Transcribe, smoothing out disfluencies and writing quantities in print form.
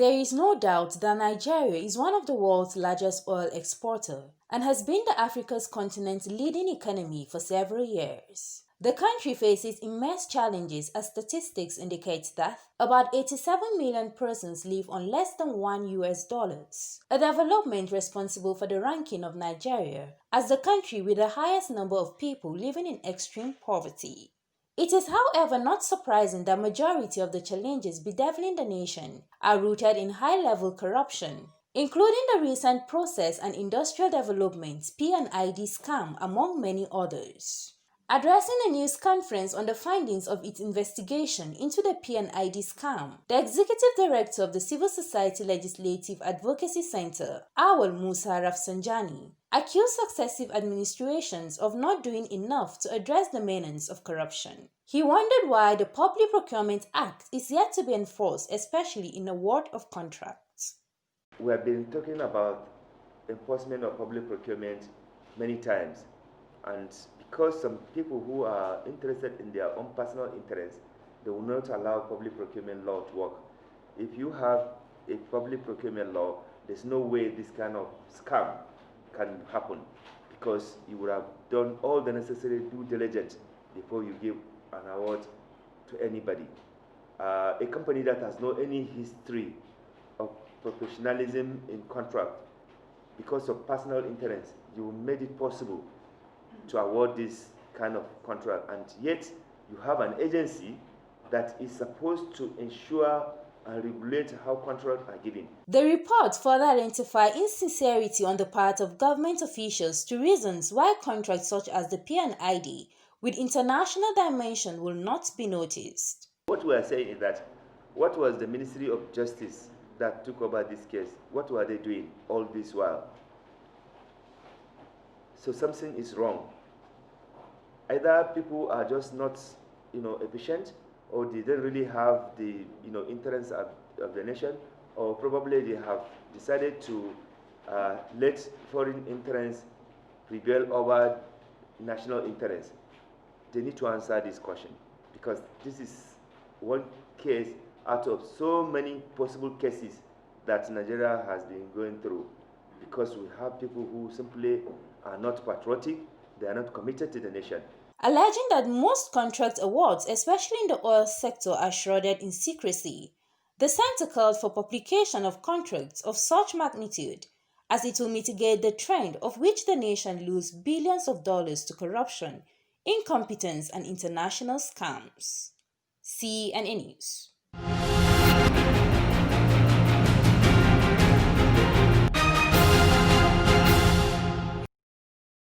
There is no doubt that Nigeria is one of the world's largest oil exporters and has been the Africa's continent's leading economy for several years. The country faces immense challenges as statistics indicate that about 87 million persons live on less than $1, a development responsible for the ranking of Nigeria as the country with the highest number of people living in extreme poverty. It is, however, not surprising that majority of the challenges bedeviling the nation are rooted in high-level corruption, including the recent Process and Industrial Development P&ID scam, among many others. Addressing a news conference on the findings of its investigation into the P&ID scam, the Executive Director of the Civil Society Legislative Advocacy Center, Awal Musa Rasfajani, accused successive administrations of not doing enough to address the menace of corruption. He wondered why the Public Procurement Act is yet to be enforced, especially in the world of contracts. We have been talking about enforcement of public procurement many times, and because some people who are interested in their own personal interests, they will not allow public procurement law to work. If you have a public procurement law, there's no way this kind of scam can happen, because you would have done all the necessary due diligence before you give an award to anybody. A company that has no any history of professionalism in contract, because of personal interest, you made it possible to award this kind of contract, and yet you have an agency that is supposed to ensure and regulate how contracts are given. The report further identified insincerity on the part of government officials to reasons why contracts such as the P&ID with international dimension will not be noticed. What we are saying is that, what was the Ministry of Justice that took over this case? What were they doing all this while? So something is wrong. Either people are just not, efficient, or they don't really have the, interests of the nation, or probably they have decided to let foreign interests prevail over national interests. They need to answer this question, because this is one case out of so many possible cases that Nigeria has been going through, because we have people who simply are not patriotic, they are not committed to the nation. Alleging that most contract awards, especially in the oil sector, are shrouded in secrecy, the center called for publication of contracts of such magnitude as it will mitigate the trend of which the nation loses billions of dollars to corruption, incompetence, and international scams. CNA News.